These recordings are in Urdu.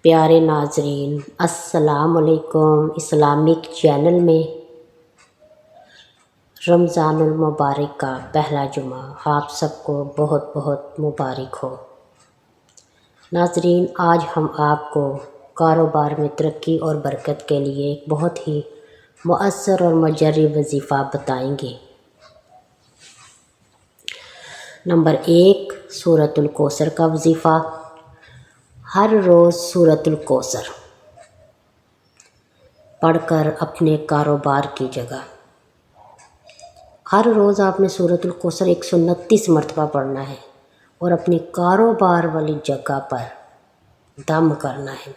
پیارے ناظرین، السلام علیکم۔ اسلامک چینل میں رمضان المبارک کا پہلا جمعہ آپ سب کو بہت بہت مبارک ہو۔ ناظرین، آج ہم آپ کو کاروبار میں ترقی اور برکت کے لیے ایک بہت ہی مؤثر اور مجرب وظیفہ بتائیں گے۔ نمبر 1، سورۃ الکوثر کا وظیفہ۔ ہر روز سورۃ الکوثر پڑھ کر اپنے کاروبار کی جگہ، ہر روز آپ نے سورۃ الکوثر 129 مرتبہ پڑھنا ہے اور اپنی کاروبار والی جگہ پر دم کرنا ہے۔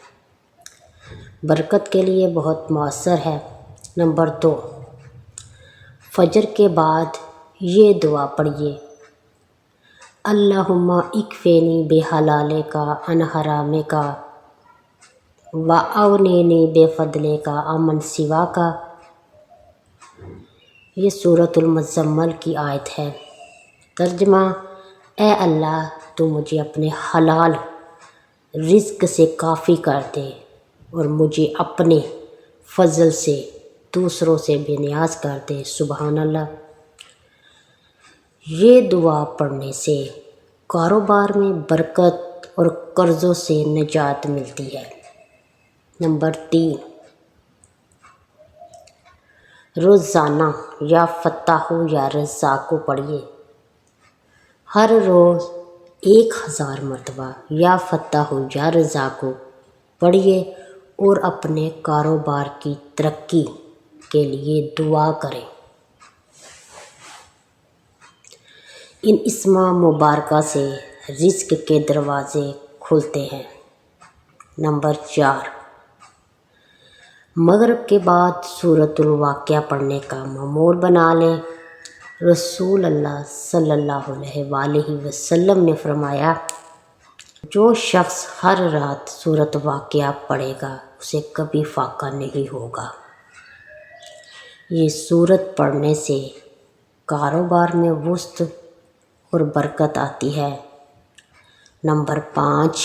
برکت کے لیے بہت مؤثر ہے۔ نمبر 2، فجر کے بعد یہ دعا پڑھیے: اللہم اکفینی بحلالک عن حرامک واغننی بفضلک عمن سواک۔ یہ سورۃ المزمل کی آیت ہے۔ ترجمہ: اے اللہ، تو مجھے اپنے حلال رزق سے کافی کر دے اور مجھے اپنے فضل سے دوسروں سے بے نیاز کر دے۔ سبحان اللہ۔ یہ دعا پڑھنے سے کاروبار میں برکت اور قرضوں سے نجات ملتی ہے۔ نمبر 3، روزانہ یا فتاح یا رزاق پڑھیے۔ ہر روز 1000 مرتبہ یا فتاح یا رزاق پڑھیے اور اپنے کاروبار کی ترقی کے لیے دعا کریں۔ ان اسما مبارکہ سے رزق کے دروازے کھلتے ہیں۔ نمبر 4، مغرب کے بعد سورۃ الواقعہ پڑھنے کا معمول بنا لیں۔ رسول اللہ صلی اللہ علیہ وآلہ وسلم نے فرمایا، جو شخص ہر رات سورۃ واقعہ پڑھے گا اسے کبھی فاقہ نہیں ہوگا۔ یہ سورت پڑھنے سے کاروبار میں وسعت اور برکت آتی ہے۔ نمبر 5،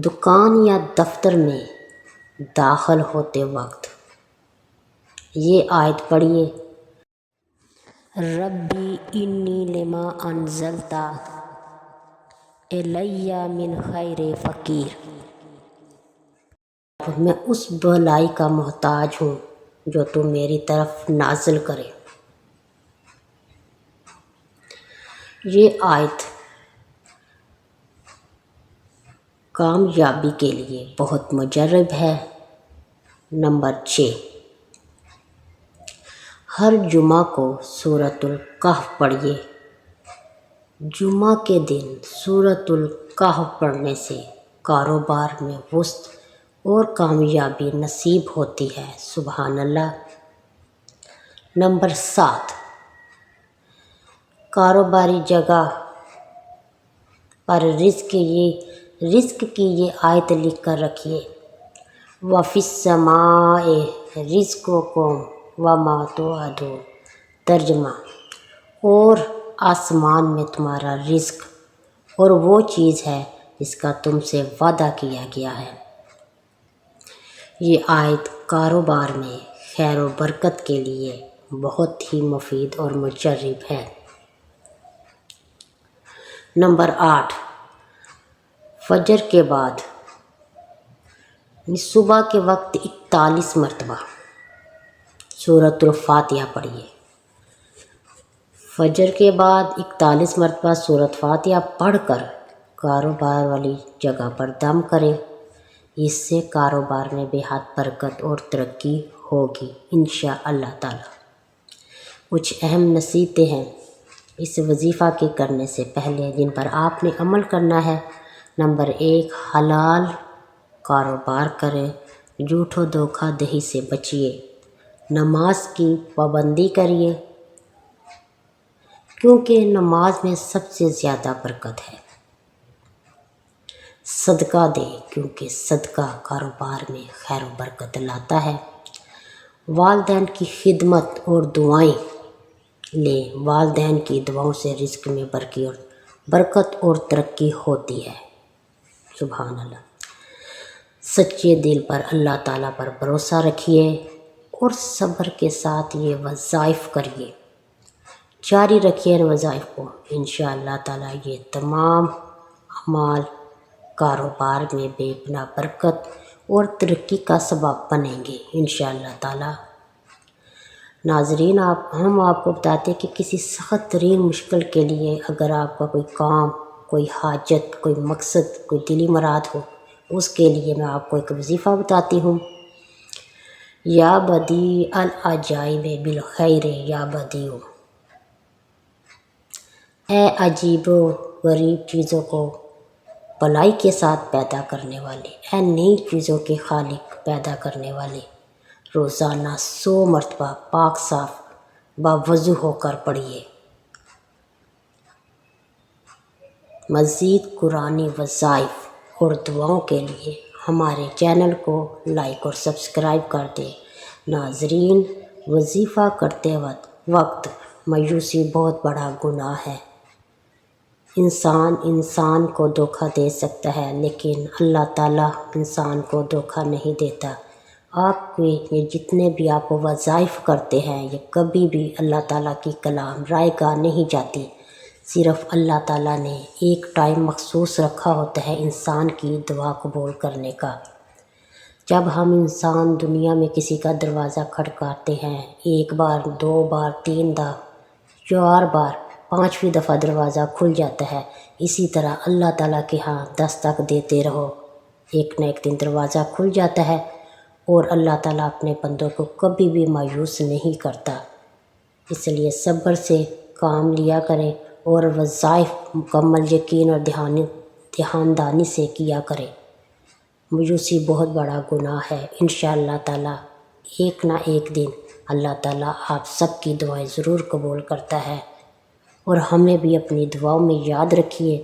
دکان یا دفتر میں داخل ہوتے وقت یہ آیت پڑھیے: ربی انی لما انزلت الی من خیر فقیر۔ میں اس بھلائی کا محتاج ہوں جو تو میری طرف نازل کرے۔ یہ آیت کامیابی کے لیے بہت مجرب ہے۔ نمبر 6، ہر جمعہ کو سورۃ الکہف پڑھیے۔ جمعہ کے دن سورۃ الکہف پڑھنے سے کاروبار میں وسعت اور کامیابی نصیب ہوتی ہے۔ سبحان اللہ۔ نمبر 7، کاروباری جگہ پر رزق کی یہ آیت لکھ کر رکھیے: وَفِي السَّمَاءِ رِزْقُكُمْ وَمَا تُوعَدُونَ۔ ترجمہ: اور آسمان میں تمہارا رزق اور وہ چیز ہے جس کا تم سے وعدہ کیا گیا ہے۔ یہ آیت کاروبار میں خیر و برکت کے لیے بہت ہی مفید اور مجرب ہے۔ نمبر 8، فجر کے بعد صبح کے وقت 41 مرتبہ سورۃ الفاتحہ پڑھیے۔ فجر کے بعد 41 مرتبہ سورۃ فاتحہ پڑھ کر کاروبار والی جگہ پر دم کریں۔ اس سے کاروبار میں بے حد برکت اور ترقی ہوگی انشاءاللہ تعالی۔ کچھ اہم نصیحتیں ہیں اس وظیفہ کے کرنے سے پہلے جن پر آپ نے عمل کرنا ہے۔ نمبر 1، حلال کاروبار کریں، جھوٹ و دھوکہ دہی سے بچیے۔ نماز کی پابندی کریے کیونکہ نماز میں سب سے زیادہ برکت ہے۔ صدقہ دیں کیونکہ صدقہ کاروبار میں خیر و برکت لاتا ہے۔ والدین کی خدمت اور دعائیں لیں۔ والدین کی دعاؤں سے رزق میں برکت اور ترقی ہوتی ہے۔ سبحان اللہ۔ سچے دل پر اللہ تعالیٰ پر بھروسہ رکھیے اور صبر کے ساتھ یہ وظائف کریے، جاری رکھیے ان وظائف کو۔ انشاءاللہ تعالیٰ یہ تمام اعمال کاروبار میں بے پناہ برکت اور ترقی کا سبب بنیں گے انشاءاللہ تعالیٰ۔ ناظرین، ہم آپ کو بتاتے ہیں کہ کسی سخت ترین مشکل کے لیے اگر آپ کا کوئی کام، کوئی حاجت، کوئی مقصد، کوئی دلی مراد ہو، اس کے لیے میں آپ کو ایک وظیفہ بتاتی ہوں۔ یا بدیع العجائب بالخیر یا بدیع، اے عجیب و غریب چیزوں کو بھلائی کے ساتھ پیدا کرنے والے، اے نئی چیزوں کے خالق پیدا کرنے والے، روزانہ 100 مرتبہ پاک صاف باوضو ہو کر پڑھیے۔ مزید قرآنی وظائف اور دعاؤں کے لیے ہمارے چینل کو لائک اور سبسکرائب کر دیں۔ ناظرین، وظیفہ کرتے وقت مایوسی بہت بڑا گناہ ہے۔ انسان کو دھوکہ دے سکتا ہے لیکن اللہ تعالیٰ انسان کو دھوکہ نہیں دیتا۔ آپ کے یہ جتنے بھی آپ وظائف کرتے ہیں یہ کبھی بھی اللہ تعالیٰ کی کلام رائے گاہ نہیں جاتی۔ صرف اللہ تعالیٰ نے ایک ٹائم مخصوص رکھا ہوتا ہے انسان کی دعا قبول کرنے کا۔ جب ہم انسان دنیا میں کسی کا دروازہ کھٹکاتے ہیں، 1 بار، 2 بار، 3 بار، 4 بار، 5ویں دفعہ دروازہ کھل جاتا ہے، اسی طرح اللہ تعالیٰ کے ہاں دستک دیتے رہو، ایک نہ ایک دن دروازہ کھل جاتا ہے۔ اور اللہ تعالیٰ اپنے بندوں کو کبھی بھی مایوس نہیں کرتا، اس لیے صبر سے کام لیا کریں اور وظائف مکمل یقین اور دھیانداری سے کیا کریں۔ مایوسی بہت بڑا گناہ ہے۔ انشاءاللہ تعالیٰ ایک نہ ایک دن اللہ تعالیٰ آپ سب کی دعائیں ضرور قبول کرتا ہے، اور ہمیں بھی اپنی دعاؤں میں یاد رکھیے۔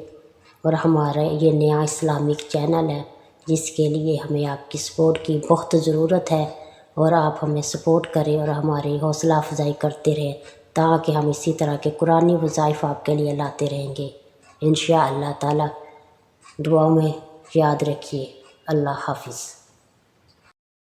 اور ہمارا یہ نیا اسلامک چینل ہے جس کے لیے ہمیں آپ کی سپورٹ کی بہت ضرورت ہے، اور آپ ہمیں سپورٹ کریں اور ہماری حوصلہ افزائی کرتے رہیں تاکہ ہم اسی طرح کے قرآنی وظائف آپ کے لیے لاتے رہیں گے انشاءاللہ تعالیٰ۔ دعاؤں میں یاد رکھیے۔ اللہ حافظ۔